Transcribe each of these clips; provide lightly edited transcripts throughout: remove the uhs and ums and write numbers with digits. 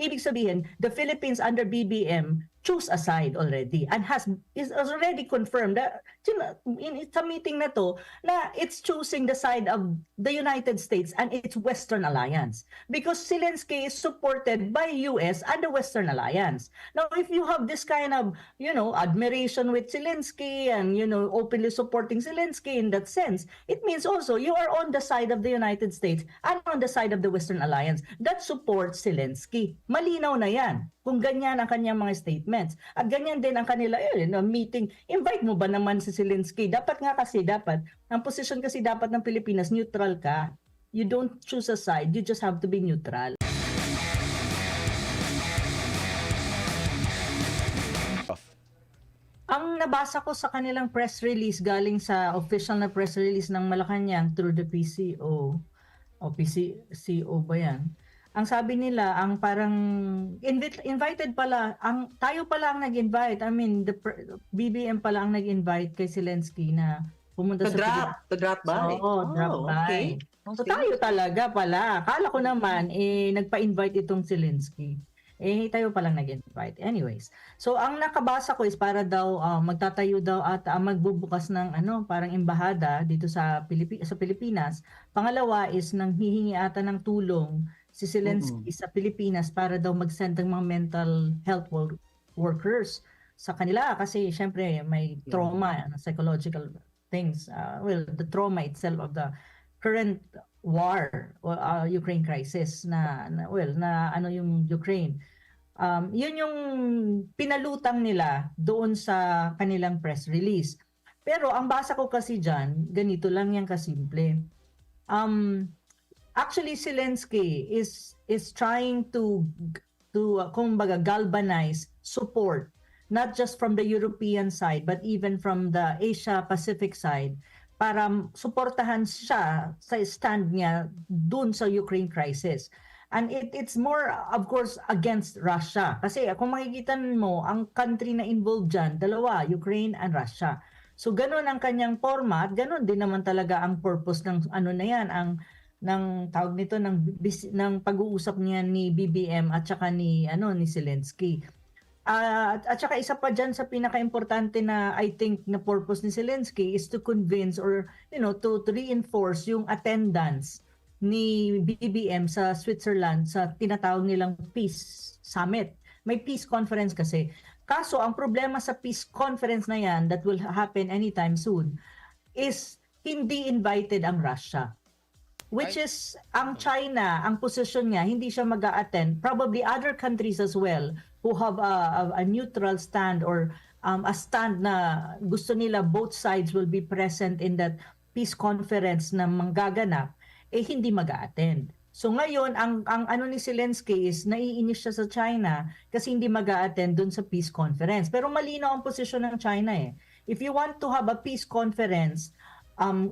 Ibig sabihin, the Philippines under BBM choose a side already and is already confirmed that sa meeting na to na it's choosing the side of the United States and its Western alliance because Zelensky is supported by US and the Western alliance. Now, if you have this kind of, admiration with Zelensky and, openly supporting Zelensky in that sense, it means also you are on the side of the United States and on the side of the Western alliance that supports Zelensky. Malinaw na yan kung ganyan ang kanyang mga statements. At ganyan din ang kanila meeting. Invite mo ba naman si Zelensky? Dapat ang posisyon kasi dapat ng Pilipinas, neutral ka. You don't choose a side, you just have to be neutral. Ang nabasa ko sa kanilang press release galing sa official na press release ng Malacanang through the PCO o PCO ba yan? Ang sabi nila, ang parang invited pala, tayo pala ang nag-invite. I mean, the BBM pala ang nag-invite kay Zelensky na pumunta sa Pilipinas. To drop by? Drop by. Okay. So tayo talaga pala. Akala ko naman, nagpa-invite itong Zelensky. Tayo palang nag-invite. Anyways, so ang nakabasa ko is para daw magtatayo daw at magbubukas ng parang embahada dito sa Pilipinas. Pangalawa is nang hihingi ata ng tulong si Zelensky sa Pilipinas para daw mag-send ng mga mental health workers sa kanila kasi syempre may trauma, psychological things. The trauma itself of the current war, Ukraine crisis na yung Ukraine. Yun yung pinalutang nila doon sa kanilang press release. Pero ang basa ko kasi dyan, ganito lang yan kasimple. Actually, Zelensky is trying to kumbaga galvanize support not just from the European side but even from the Asia Pacific side para suportahan siya sa stand niya dun sa Ukraine crisis. And it's more, of course, against Russia. Kasi kung makikita mo, ang country na involved dyan, dalawa, Ukraine and Russia. So ganun ang kanyang format, ganun din naman talaga ang purpose ng na yan, ng tawag nito ng pag-uusap niya ni BBM at saka ni Zelensky. At saka isa pa dyan sa pinaka-importante na I think na purpose ni Zelensky is to convince or to reinforce yung attendance ni BBM sa Switzerland sa tinatawag nilang Peace Summit. May peace conference kasi. Kaso ang problema sa peace conference na yan that will happen anytime soon is hindi invited ang Russia. Which is, ang China, ang posisyon niya, hindi siya mag-a-attend. Probably other countries as well who have a neutral stand or a stand na gusto nila both sides will be present in that peace conference na manggaganap, hindi mag-a-attend. So ngayon, ang ni Zelensky is naiinis siya sa China kasi hindi mag-a-attend dun sa peace conference. Pero malinaw ang posisyon ng China eh. If you want to have a peace conference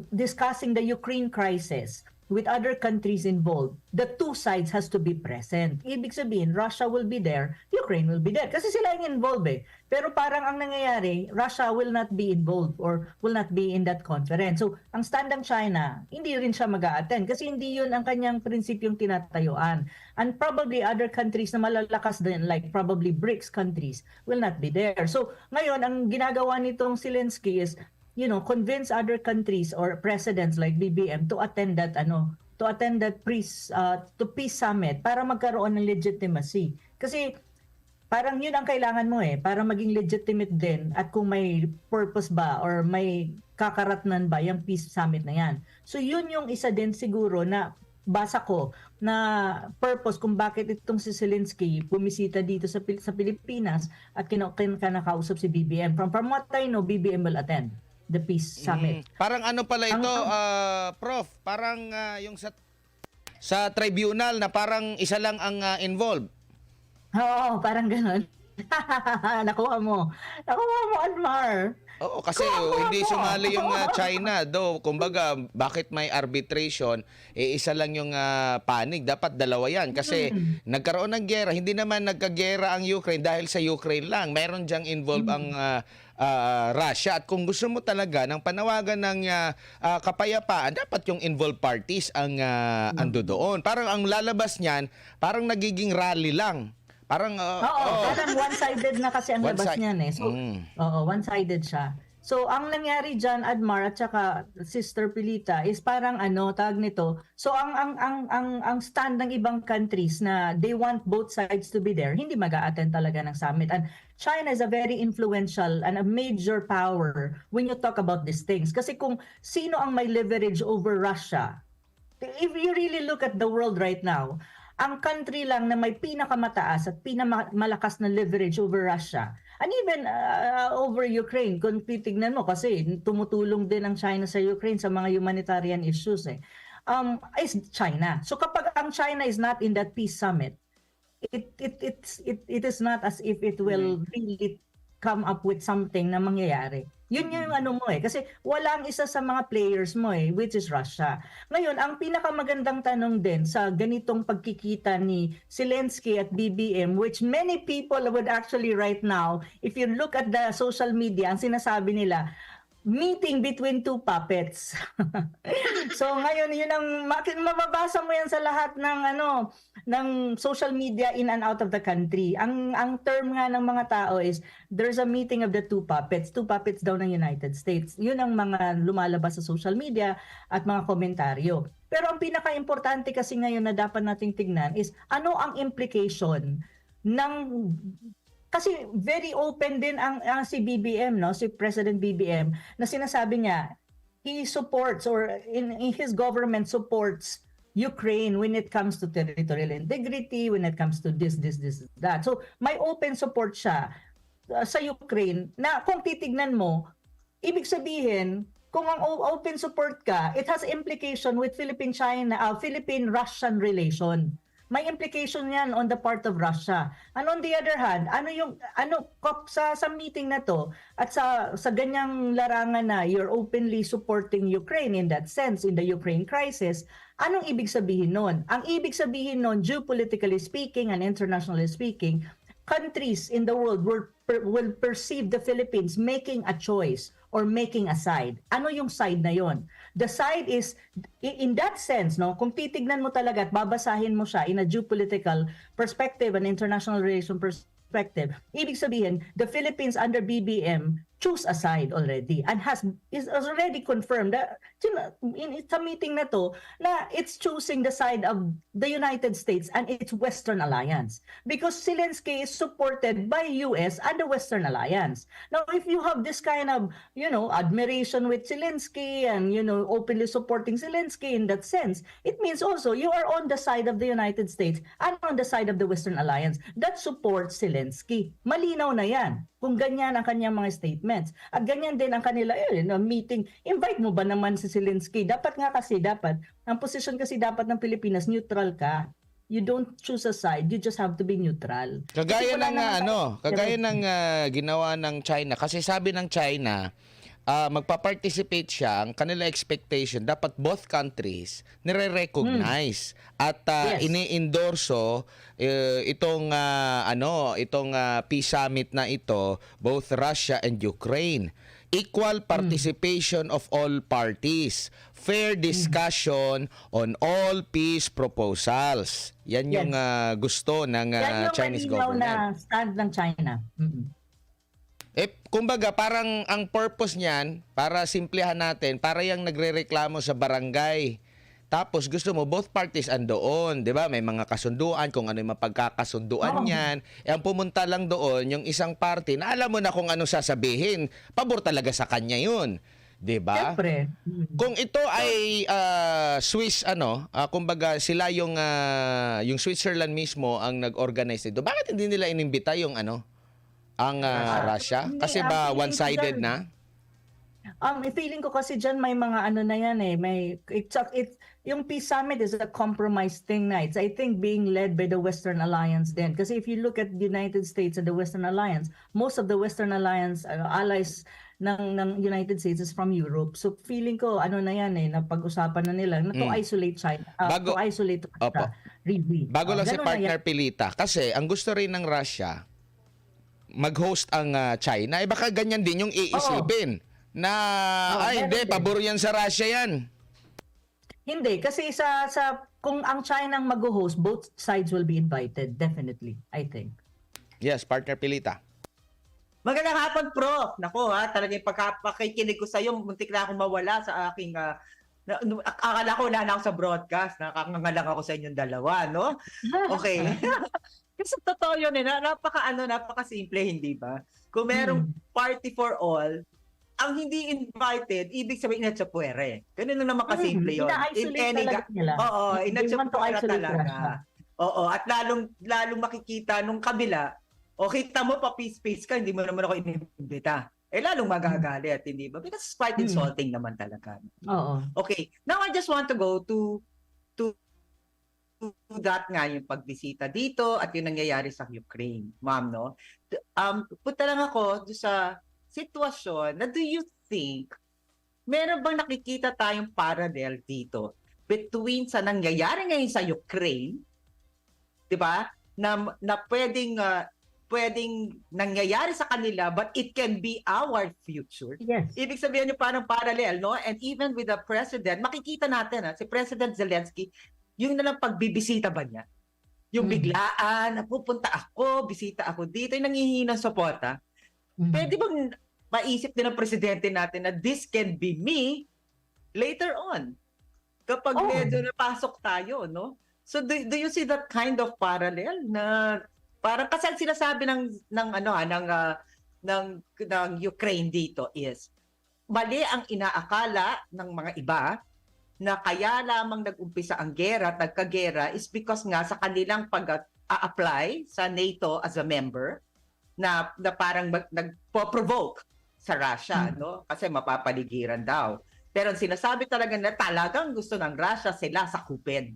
discussing the Ukraine crisis, with other countries involved, the two sides has to be present. Ibig sabihin, Russia will be there, Ukraine will be there. Kasi sila yung involved eh. Pero parang ang nangyayari, Russia will not be involved or will not be in that conference. So, ang stand ng China, hindi rin siya mag-a-attend kasi hindi yun ang kanyang prinsipyong tinatayuan. And probably other countries na malalakas din, like probably BRICS countries, will not be there. So, ngayon, ang ginagawa nitong Zelensky is convince other countries or presidents like BBM to attend that peace summit para magkaroon ng legitimacy. Kasi parang yun ang kailangan mo para maging legitimate din at kung may purpose ba or may kakaratnan ba yung peace summit na yan. So yun yung isa din siguro na basa ko na purpose kung bakit itong si Zelensky bumisita dito sa Pilipinas at kinakausap si BBM. From what I know, BBM will attend the peace summit. Parang ano pala ito, Prof? Parang yung sa tribunal na parang isa lang ang involved. Oo, parang ganun. Nakuha mo, Anmar. Oo, kasi hindi sumali yung China. Kumbaga, bakit may arbitration, isa lang yung panig. Dapat dalawa yan. Kasi nagkaroon ng gera. Hindi naman nagkagera ang Ukraine dahil sa Ukraine lang. Meron diyang involved ang Russia. At kung gusto mo talaga ng panawagan ng kapayapaan, dapat yung involved parties ang ando doon. Parang ang lalabas niyan, parang nagiging rally lang. Parang, Parang one-sided na kasi ang labas One-side. niyan eh. So, one-sided siya. So, ang nangyari diyan, Admar at saka Sister Pilita is parang tawag nito. So, ang stand ng ibang countries na they want both sides to be there, hindi mag-a-attend talaga ng summit. And China is a very influential and a major power when you talk about these things. Kasi kung sino ang may leverage over Russia, if you really look at the world right now, ang country lang na may pinakamataas at pinakamalakas na leverage over Russia and even over Ukraine, kung titignan mo kasi tumutulong din ang China sa Ukraine sa mga humanitarian issues is China. So kapag ang China is not in that peace summit, it is not as if it will really come up with something na mangyayari. Yun yung mo kasi walang isa sa mga players mo which is Russia. Ngayon, ang pinakamagandang tanong din sa ganitong pagkikita ni Zelensky at BBM, which many people would actually right now, if you look at the social media, ang sinasabi nila, meeting between two puppets. So ngayon yun ang mababasa mo yan sa lahat ng social media in and out of the country. Ang term nga ng mga tao is there's a meeting of the two puppets daw ng United States. Yun ang mga lumalabas sa social media at mga komentaryo. Pero ang pinaka-importante kasi ngayon na dapat nating tignan is ano ang implication ng kasi very open din ang si BBM, si President BBM, na sinasabi niya, he supports or in his government supports Ukraine when it comes to territorial integrity, when it comes to this, that. So may open support siya sa Ukraine na kung titignan mo, ibig sabihin, kung ang open support ka, it has implication with Philippine-Russian relation. May implication yan on the part of Russia. And on the other hand, sa meeting na to at sa ganyang larangan na you're openly supporting Ukraine in that sense, in the Ukraine crisis, anong ibig sabihin nun? Ang ibig sabihin nun, geopolitically speaking and internationally speaking, countries in the world will perceive the Philippines making a choice or making a side. Ano yung side na yon? The side is, in that sense, kung titignan mo talaga at babasahin mo siya in a geopolitical perspective and international relation perspective, ibig sabihin, the Philippines under BBM choose a side already and is already confirmed that sa meeting na to na it's choosing the side of the United States and its Western alliance because Zelensky is supported by US and the Western alliance. Now if you have this kind of admiration with Zelensky and openly supporting Zelensky in that sense, it means also you are on the side of the United States and on the side of the Western alliance that supports Zelensky. Malinaw na yan kung ganyan ang kanyang mga statements. At ganyan din ang kanila meeting. Invite mo ba naman si Zelensky? Dapat, ang posisyon kasi dapat ng Pilipinas, neutral ka. You don't choose a side, you just have to be neutral. Kagaya ng ginawa ng China. Kasi sabi ng China, magpa-participate siya, ang kanila expectation, dapat both countries nire-recognize at ini-endorso itong peace summit na ito, both Russia and Ukraine. Equal participation of all parties. Fair discussion on all peace proposals. Yan yung gusto ng Chinese government. Yan yung malinaw na stand ng China. Kumbaga, parang ang purpose niyan, para simplihan natin, para yung nagrereklamo sa barangay. Tapos gusto mo, both parties andoon, di ba? May mga kasunduan, kung ano yung mapagkakasunduan niyan. Ang pumunta lang doon, yung isang party, na alam mo na kung ano sasabihin. Pabor talaga sa kanya yun. Di ba? Siyempre. Kung ito ay Swiss, kumbaga sila yung Switzerland mismo ang nag-organize nito, bakit hindi nila inimbita yung ang Russia? Kasi ba one-sided na? Feeling ko kasi dyan may mga na yan yung peace summit is a compromise thing na. It's I think being led by the Western Alliance din. Kasi if you look at the United States and the Western Alliance, most of the Western Alliance allies ng United States is from Europe. So feeling ko na yan na pag-usapan na nila to isolate China, to isolate Russia. Really. Bago lang si partner Pilita. Kasi ang gusto rin ng Russia, mag-host ang China, baka ganyan din yung iisipin na hindi, pabor yan sa Russia yan. Hindi, kasi sa kung ang China ang mag-host, both sides will be invited, definitely, I think. Yes, partner Pilita. Magandang hapon, Prof. Nako ha, talaga yung pagkapakikinig ko sa iyo, muntik na akong mawala sa aking akala ko na ako sa broadcast, nakakangalang ako sa inyong dalawa, no? Okay. Kasi totoo yun eh, napaka-simple, hindi ba? Kung merong party for all, ang hindi invited, ibig sabihin inatsapuere. Ganun lang naman kasimple yun. Ina-isolate talaga nila. Oo, They want to inatsapuere isolate talaga. Russia. Oo, at lalong makikita nung kabila, o kita mo pa peace ka, hindi mo naman ako inimbita. Lalong magagalit, hindi ba? Because it's quite insulting naman talaga. Oo. Okay, now I just want to go to that nga yung pagbisita dito at yung nangyayari sa Ukraine, ma'am, no? Punta lang ako doon sa sitwasyon na do you think meron bang nakikita tayong parallel dito between sa nangyayari ngayon sa Ukraine, 'di ba? Na pwedeng nangyayari sa kanila but it can be our future. Yes. Ibig sabihin yung parang parallel, no? And even with the president, makikita natin si President Zelensky, yung nalang pagbibisita ba niya? Yung biglaan, pupunta ako, bisita ako dito, yung nangihingi ng suporta. Pwede bang maisip din ng presidente natin na this can be me later on? Kapag medyo napasok tayo, no? So do you see that kind of parallel na parang kasi ang sinasabi ng Ukraine dito is mali ang inaakala ng mga iba na kaya lamang nag-umpisa ang gera at nagkagera is because nga sa kanilang pag-a-apply sa NATO as a member na parang nagpo-provoke sa Russia, no? Kasi mapapaligiran daw. Pero ang sinasabi talaga na talagang gusto ng Russia sila sakupin.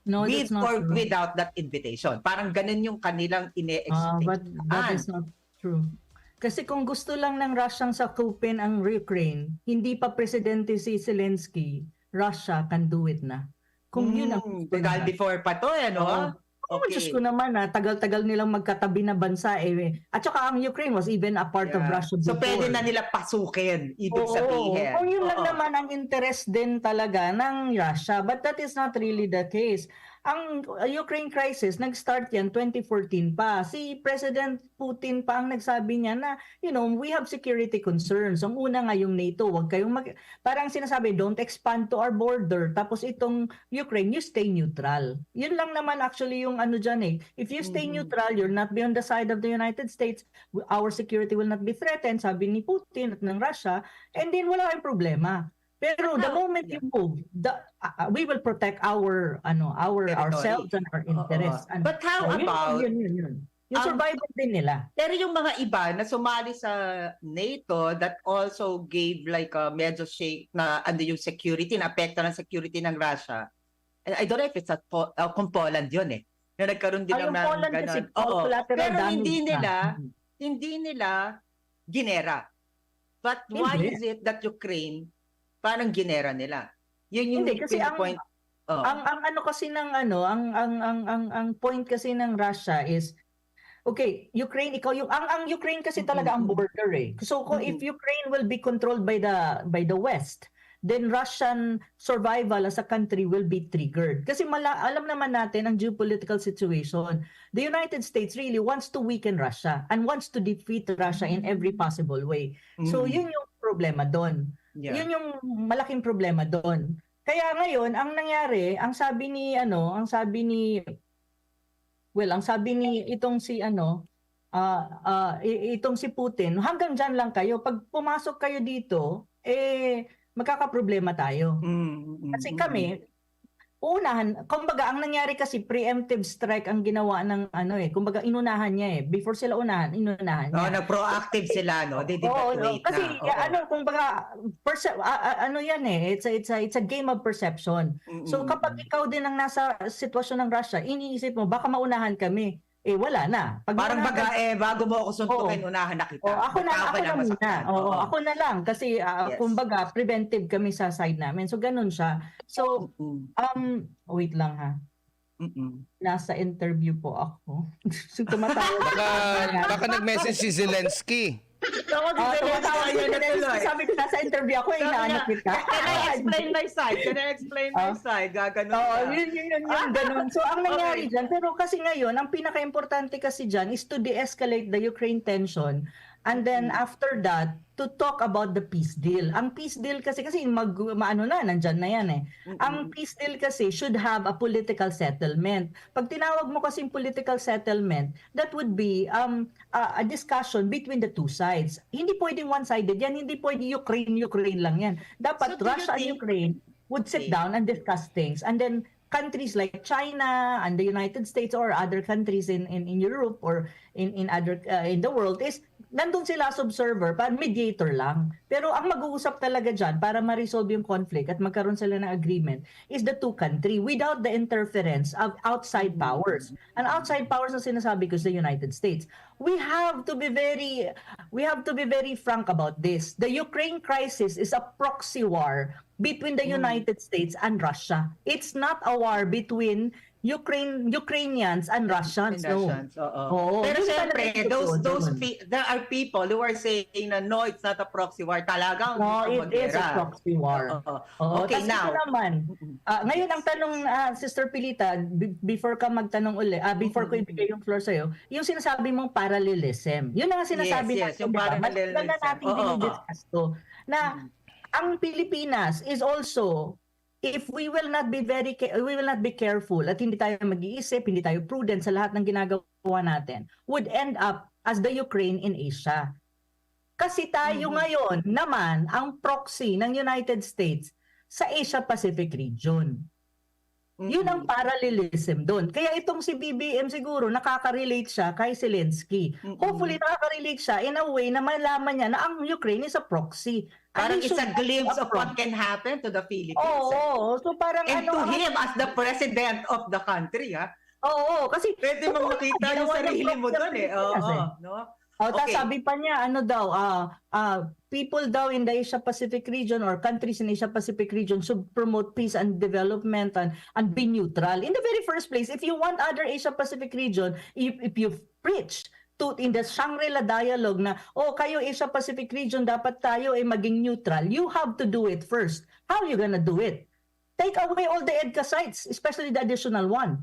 No, With that's not or true. without that invitation. Parang ganun yung kanilang ine-expect. But that is not true. Kasi kung gusto lang ng Russiang sakupin ang Ukraine, hindi pa presidente si Zelensky, Russia can do it na. Kung yun ang gusto Dahil nila. before pa to, no? Okay. Diyos ko naman, tagal-tagal nilang magkatabi na bansa eh. At saka ang Ukraine was even a part of Russia before. So pwede na nila pasukin, ibig sabihin. Kung yun lang naman ang interest din talaga ng Russia, but that is not really the case. Ang Ukraine crisis, nag-start yan 2014 pa. Si President Putin pa ang nagsabi niya na, we have security concerns. Ang una nga yung NATO, wag kayong parang sinasabi, don't expand to our border. Tapos itong Ukraine, you stay neutral. Yun lang naman actually yung ano dyan eh. If you stay neutral, you're not be on the side of the United States, our security will not be threatened, sabi ni Putin at ng Russia, and then wala kayong problema. Pero the moment you move, we will protect our ourselves and our interests. But how about yun. Yung survival din nila. Pero yung mga iba na sumali sa NATO that also gave like a medyo shake na yung security, na apekto ng security ng Russia. And I don't know if it's kung Poland yun eh. Na nagkaroon din ng Poland kasi collateral pero damage hindi nila ginera. But why is it that Ukraine parang ginera nila? Yun yung hindi kasi point. Ang ano kasi ng ang point kasi ng Russia is okay, Ukraine ang Ukraine kasi talaga ang border eh. So if Ukraine will be controlled by the West, then Russian survival as a country will be triggered. Kasi alam naman natin ang geopolitical situation. The United States really wants to weaken Russia and wants to defeat Russia in every possible way. So yun yung problema doon. Yeah. Yun yung malaking problema doon. Kaya ngayon, ang nangyari, ang sabi ni itong si Putin, hanggang dyan lang kayo. Pag pumasok kayo dito, magkakaproblema tayo. Kasi kami, kumbaga ang nangyari kasi preemptive strike ang ginawa ng kumbaga inunahan niya eh. Before sila inunahan niya. Proactive sila, no? They evacuate kasi na. kumbaga yan eh. It's a game of perception. So kapag ikaw din ang nasa sitwasyon ng Russia, iniisip mo baka maunahan kami. Wala na. Parang bago mo ako suntukin, unahan na kita. Ako na muna. Ako na lang kasi kumbaga preventive kami sa side namin. So ganun siya. So wait lang ha. Nasa interview po ako. Tumatawag. Baka nag-message si Zelensky. ako si Zelensky. Tumatawa si Ayan na Zelensky. tuloy. Sabi ko, nasa interview ako, Sabi inaanap niya, kita. Can I explain my side? Can I explain my side? Gaganon Oo, ka. yun, ganun. So, ang nangyari Okay. dyan, pero kasi ngayon, ang pinaka-importante kasi dyan is to de-escalate the Ukraine tension. And then, after that, to talk about the peace deal. Ang peace deal kasi maano na, nandyan na yan eh. Ang peace deal kasi should have a political settlement. Pag tinawag mo kasing political settlement, that would be a discussion between the two sides. Hindi pwedeng one-sided yan, hindi pwedeng Ukraine lang yan. Dapat So, do you Russia and think- Ukraine would sit Okay. down and discuss things. And then countries like China and the United States or other countries in Europe or in other in the world is nandun sila as observer, mediator lang. Pero ang mag-uusap talaga dyan para ma-resolve yung conflict at magkaroon sila ng agreement is the two country without the interference of outside powers. And outside powers na sinasabi ko is the United States. We have to be very frank about this. The Ukraine crisis is a proxy war between the United States and Russia. It's not a war between Ukrainians and Russians. No. Russians, oo. Oo, Pero yun siyempre, talaga there are people who are saying na no, it's not a proxy war. Talagang No, gusto it is a maggera. proxy war. Oo. Oo, Okay, tas now. ito naman, ngayon ang tanong, Sister Pilita, before ka magtanong uli, before ko ibigay yung floor sa'yo, yung sinasabi mong parallelism. Yun ang sinasabi Yes, natin, yung di ba? parallelism. Matagal na natin Oo. dinidiscuss to, na ang Pilipinas is also, if we will not be careful at hindi tayo mag-iisip, hindi tayo prudent sa lahat ng ginagawa natin, would end up as the Ukraine in Asia. Kasi tayo ngayon naman ang proxy ng United States sa Asia-Pacific region. Yun ang parallelism doon. Kaya itong si BBM siguro nakaka-relate siya kay Zelensky. Hopefully nakaka-relate siya in a way na malaman niya na ang Ukraine is a proxy. Parang And he it's a should glimpse be of what can happen to the Philippines. Oo. So parang And to him as the president of the country, ha? Oo, kasi Pwede mong makita yung ginawa ng sarili mo proxy doon eh. ang Oo, Pilipinas, eh. no? tas Okay. sabi pa niya, people daw in the Asia-Pacific region or countries in Asia-Pacific region should promote peace and development and be neutral. In the very first place, if you want other Asia-Pacific region, if you preach in the Shangri-La dialogue na, kayo Asia-Pacific region, dapat tayo ay maging neutral, you have to do it first. How are you gonna do it? Take away all the EDCA sites, especially the additional one.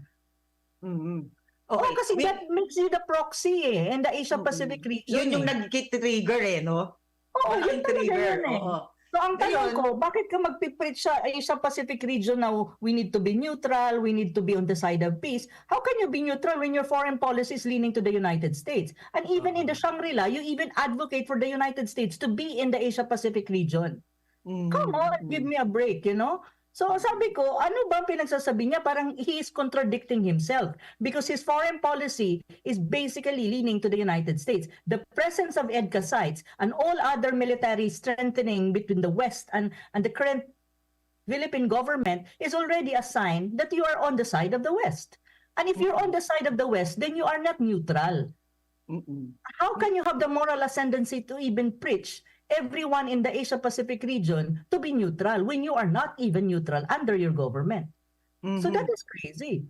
Okay. Kasi that makes you the proxy in the Asia-Pacific region. Yun yung nag-trigger no? Oo, yun talaga yun eh. Oo. So ang tanong Ngayon- ko, bakit ka magpipreach sa Asia-Pacific region na we need to be neutral, we need to be on the side of peace? How can you be neutral when your foreign policy is leaning to the United States? And even in the Shangri-La, you even advocate for the United States to be in the Asia-Pacific region. Come on, give me a break, you know? So sabi ko, ano ba ang pinagsasabi niya? Parang he is contradicting himself because his foreign policy is basically leaning to the United States. The presence of EDCA sites and all other military strengthening between the West and the current Philippine government is already a sign that you are on the side of the West. And if you're on the side of the West, then you are not neutral. How can you have the moral ascendancy to even preach everyone in the Asia-Pacific region to be neutral when you are not even neutral under your government? So that is crazy.